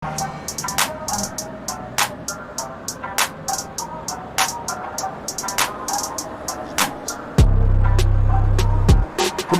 From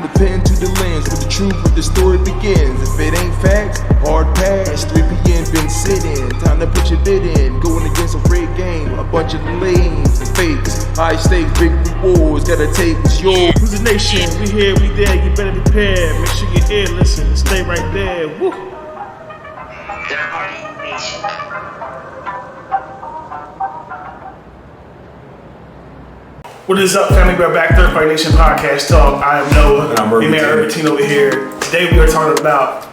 the pen to the lens, with the truth, where the story begins. If it ain't facts, hard pass. 3 p.m. been sitting, time to put your bid in. Going against a red game, a bunch of lanes and fakes. High stakes, big rewards, gotta take what's yours. Who's the nation? We here, we there. You better prepare. Make sure you're here, listen, stay right there. Woo. Third Party Nation. What is up, family? We're back, Third Party Nation Podcast Talk. I am Noah. And I'm Man Urban over here. Today we are talking about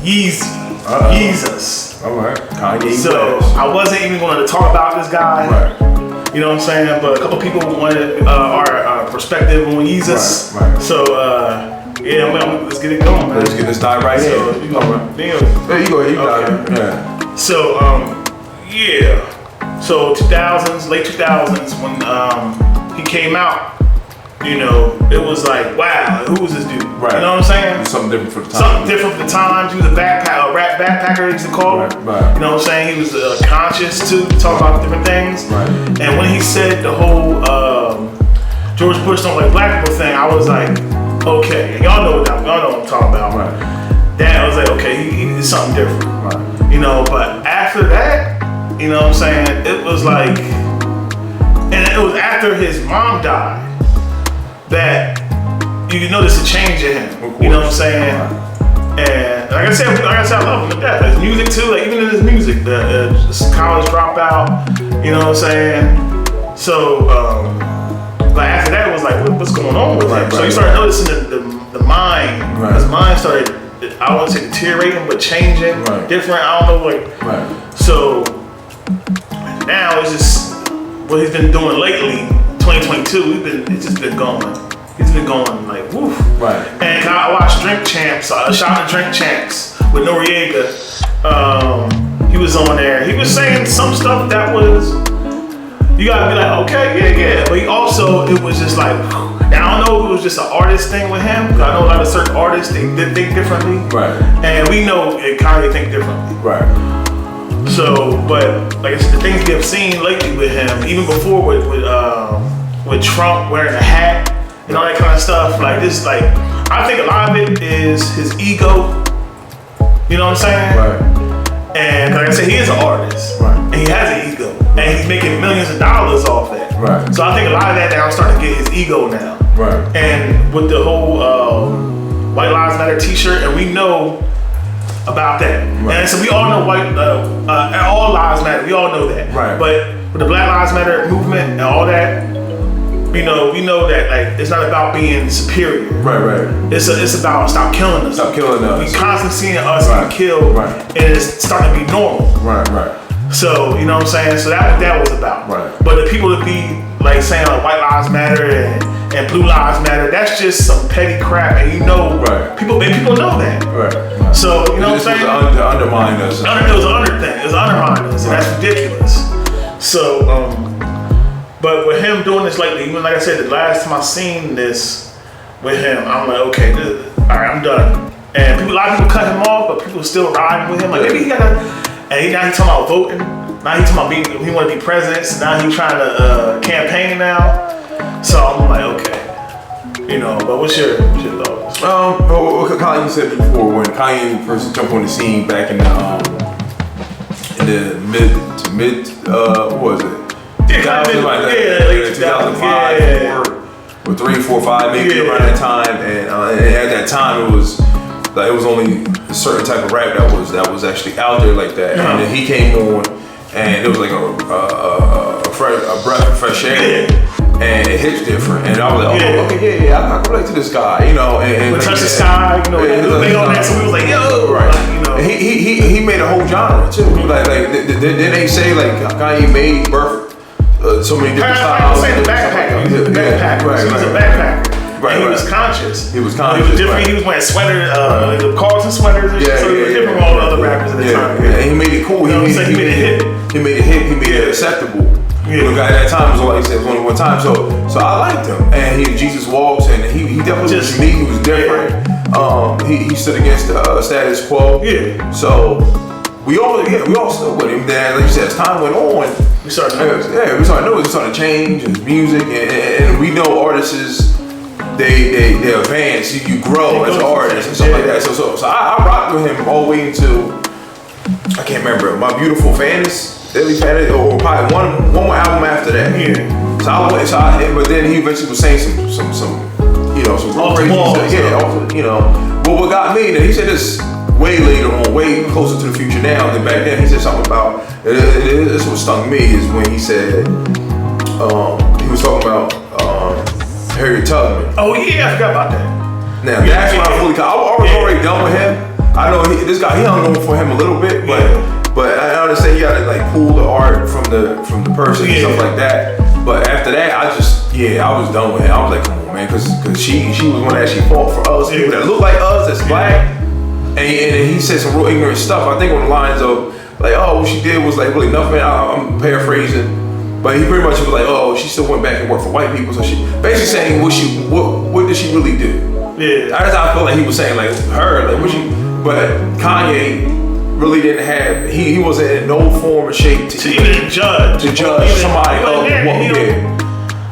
Yeezy. Yeezus. Alright. Kanye So West. I wasn't even going to talk about this guy. Right. You know what I'm saying? But a couple people wanted our perspective on Yeezus. Right. So yeah, man, let's get it going, man. Let's get this dive right So in. you go, Yeah, you go ahead. You got it. Yeah. So yeah. So 2000s, late 2000s when he came out, you know, it was like, wow, who was this dude? Right. You know what I'm saying? Something different for the time. Something different for the times. He was a rap backpacker, they used to call him. Right. You know what I'm saying? He was conscious too, talk about different things. Right. And when he said the whole George Bush don't like black people thing, I was like, okay, and y'all know what I'm talking about. Right. That I was like, okay, he's something different. Right. You know, but after that, you know what I'm saying? It was like, and it was after his mom died that you could notice a change in him. You know what I'm saying? And like I said, I love him to death. His music too, like even in his music, the college dropout. You know what I'm saying? So, but after that, it was like, what's going on with him? So you started noticing the mind. Right. His mind started, I don't want to say deteriorating, but changing, different. I don't know, like. Right. So now it's just what he's been doing lately, 2022. It's just been going. He's been going like woof. Right. And I watched Drink Champs. I shot at Drink Champs with Noriega. He was on there. He was saying some stuff that was. You gotta be like, okay, yeah. But he also, it was just like. Now I don't know if it was just an artist thing with him. Cause I know a lot of certain artists they think differently. Right. And we know Kanye think differently. Right. So, but like I said, the things we have seen lately with him, even before with Trump wearing a hat and all that kind of stuff, like this, like I think a lot of it is his ego. You know what I'm saying? Right. And like I said, he is an artist, Right. and he has an ego, and he's making millions of dollars off that. Right. So I think a lot of that now starting to get his ego now. Right. And with the whole White Lives Matter T-shirt, and we know about that. Right. And so we all know all lives matter. We all know that. Right. But with the Black Lives Matter movement and all that, we know that like it's not about being superior. Right. It's about stop killing us. Stop killing us. We constantly seeing us Right. get killed, Right. and it's starting to be normal. Right. So you know what I'm saying. So that's what that was about. Right. But the people that be like saying like White Lives Matter and Blue Lives Matter, that's just some petty crap, and you know, Right. people know that. Right. So you know what I'm saying. To undermine us. It was an under thing. It was undermining us, and that's ridiculous. So, but with him doing this lately, even like I said, the last time I seen this with him, I'm like, okay, all right, I'm done. And a lot of people cut him off, but people still riding with him. Like maybe he gotta. And now he's talking about voting. Now he's talking about he want to be president. So now he's trying to campaign now. So I'm like, okay, you know. But what's your thoughts? What Kanye said before, when Kanye first jumped on the scene back in the mid what was it? Yeah, late 2005 or 3, 4, 5, maybe around that time. And at that time, it was only a certain type of rap that was actually out there like that. And then he came on, and it was like a breath of fresh air. And it hits different, and I was like, okay, I can relate to this guy, you know. And Touch the Sky, you know, they on that, so we was like, yo, right. Like, you know. And he made a whole genre too. Like didn't they say like Kanye made birth so many different styles? He was a backpacker. He was a backpacker. Right, and he was conscious. He was He conscious. was different. Right. He was wearing sweaters, like Carlton sweaters and shit. So he was different from all the other rappers at the time. Yeah, and he made it cool. You know what I'm saying? He made it hit. He made it hit. He made it acceptable. Yeah. You know, at that time, it was like I said, it was only one time. So I liked him, and Jesus walks, and he definitely was unique. He was different. He stood against the status quo. Yeah. So we all stood with him. Then, like you said, as time went on, We started noticing. we started noticing, started to change his music, and we know artists. They advance, you grow as artists and stuff like that. So I rocked with him all the way until I can't remember My Beautiful Daily Fantasy, or probably one more album after that. Yeah. But then he eventually was saying some real crazy stuff. Yeah, But what got me, he said this way later on, way closer to the future now than back then. He said something about this. What stung me is when he said he was talking about Harriet Tubman. Oh yeah, I forgot about that. Now that's when I fully. I was already done with him. I know this guy. He hung on for him a little bit, but I understand you gotta like pull the art from the person and stuff like that. But after that, I was done with him. I was like, come on, man, because she was one that actually fought for us, people that look like us, that's black. And he said some real ignorant stuff. I think on the lines of like, oh, what she did was like really nothing. I'm paraphrasing. But he pretty much was like, oh, she still went back and worked for white people. So she basically saying what did she really do? Yeah. That's how I feel like he was saying like her, like what she. But Kanye really didn't have. He wasn't in no form or shape to even judge somebody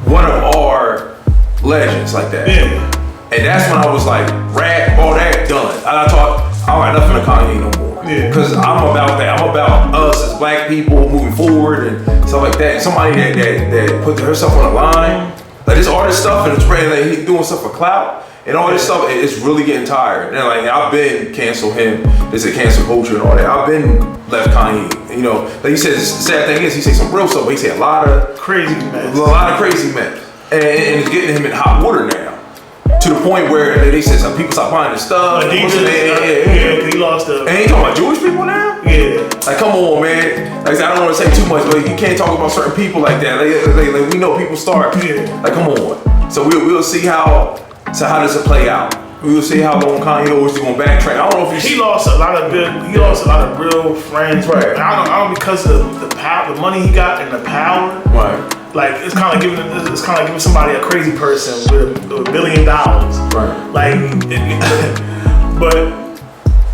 one of our legends like that. Yeah. And that's when I was like, rap, all that done. I thought I don't got nothing to Kanye no more. Yeah. Cause I'm about that. I'm about us as black people moving forward and stuff like that. Somebody that put herself on the line, like this artist stuff, and it's like he doing stuff for clout and all this stuff. It's really getting tired. And like I've been cancel him. There's a cancel culture and all that. I've been left Kanye. Like he says. The sad thing is he says some real stuff. But he said a lot of crazy mess, and it's getting him in hot water now. To the point where they said some people stop buying his stuff. He lost the. And he talking about Jewish people now? Yeah. Like, come on, man. Like, I don't want to say too much, but you can't talk about certain people like that. Like we know people start. Like, come on. So we'll see how does it play out. We will see how long Kanye is going to backtrack. I don't know if he lost a lot of real friends. Right. I don't because of the power, the money he got, and the power. Right. Like it's kind of giving somebody a crazy person with $1 billion. Right. But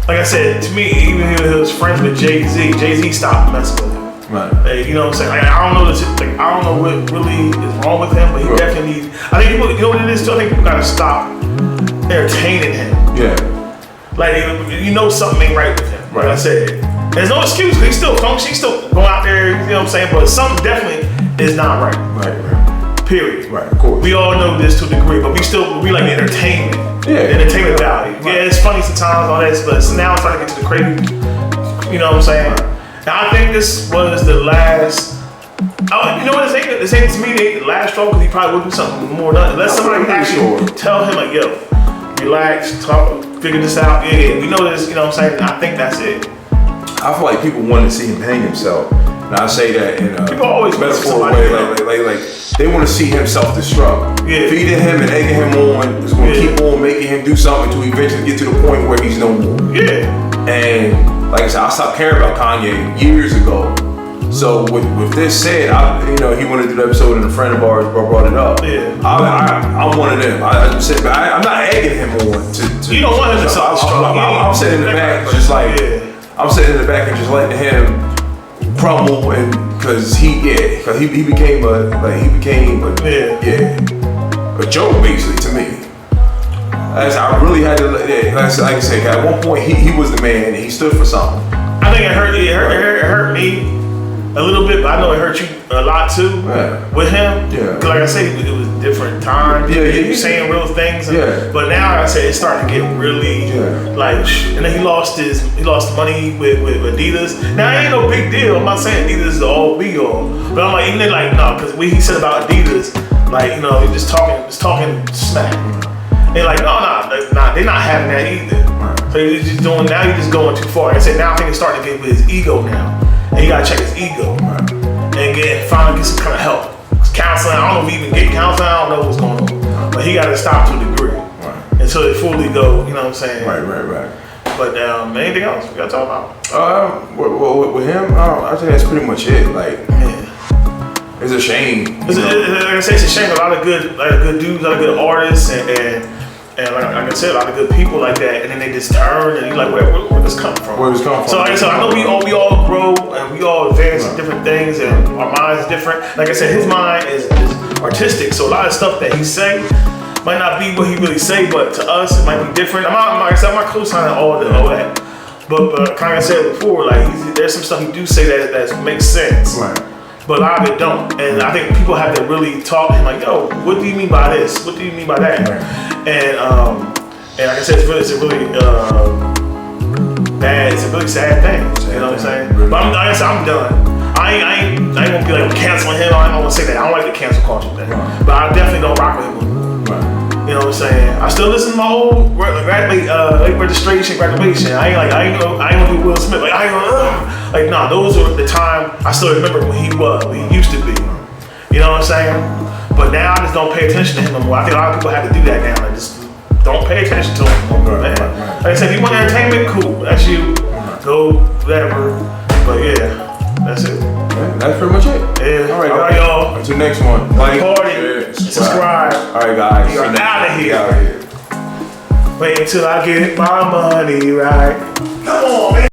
like I said, to me, even if he was friends with Jay-Z stopped messing with him. Right. Like, you know what I'm saying? Like, I don't know what really is wrong with him, but he definitely needs. I think people, you know what it is too. I think people gotta stop entertaining him. Yeah. Like something ain't right with him. Right. Like I said, there's no excuse. He's still function. He's still going out there. You know what I'm saying? But something definitely is not right. Right. Period. Right. Of course. We all know this to a degree, but we like entertainment. Yeah. Entertainment value. Right. Yeah, it's funny sometimes, all that, but now I'm trying to get to the crazy. You know what I'm saying? Right. And I think this was the last. You know what? This ain't to me the last straw because he probably would do something more. Unless somebody actually tell him like, yo, relax, talk, figure this out. Yeah, we know this. You know what I'm saying? I think that's it. I feel like people want to see him hang himself. And I say that in a metaphorical way, like they want to see him self-destruct. Yeah. Feeding him and egging him on is going to keep on making him do something to eventually get to the point where he's no more. Yeah. And like I said, I stopped caring about Kanye years ago. So with this said, he wanted to do the episode and a friend of ours brought it up. Yeah. I'm one of them. I'm not egging him on to you don't want him to self-destruct. I'm sitting in the back just like I'm sitting in the back and just letting him crumble, and because he became a joke basically to me. I really had to. Like I said, at one point he was the man and he stood for something. I think it hurt me a little bit, but I know it hurt you a lot too with him. Yeah. Cause like I said, it was different times. Yeah. He was saying real things. But now like I said it's starting to get really like. And then he lost money with Adidas. Now it ain't no big deal. I'm not saying Adidas is the all be all, but I'm like even then like no, because what he said about Adidas, like he's just talking smack. And like no, they're not having that either. So he's just doing now. He's just going too far. I said now I think it's starting to get with his ego now. And he gotta check his ego and finally get some kind of help. Counseling, I don't know if he even get counseling, I don't know what's going on. But he gotta stop to a degree until it fully go, you know what I'm saying? Right. But anything else we gotta talk about? With him, I think that's pretty much it. Like, it's a shame. Like I say, it's a shame. A lot of good dudes, a lot of good artists, and And like I said, a lot of good people like that, and then they just turn, and you're like, where this come from? Where this come from? So like I said, I know we all grow and we all advance in different things, and our minds different. Like I said, his mind is artistic, so a lot of stuff that he say might not be what he really say, but to us it might be different. I'm not co-signing all that, but like I said before, like there's some stuff he do say that makes sense. Right. But a lot of it don't, and I think people have to really talk to him like, yo, what do you mean by this? What do you mean by that? Right. And like I said, it's a really bad, it's a really sad thing. You know what I'm saying? Really. But like I said, I'm done. I ain't gonna be like canceling him. I ain't gonna say that. I don't like the cancel culture thing. Right. But I definitely don't rock with him. Right. You know what I'm saying? I still listen to my old late registration, graduation. I ain't gonna do Will Smith. Like I ain't gonna. Like nah, those were the time I still remember when he used to be. You know what I'm saying? But now I just don't pay attention to him no more. I think a lot of people have to do that now. Like just don't pay attention to him no more, man. Like I said, if you want entertainment, cool. That's you. Go whatever. But yeah, that's it. Yeah, that's pretty much it. Yeah. All right, y'all. Until next one. Like, Party. share, Subscribe. All right, guys. You're out of here. Out of here. Wait until I get my money right. Come on, man.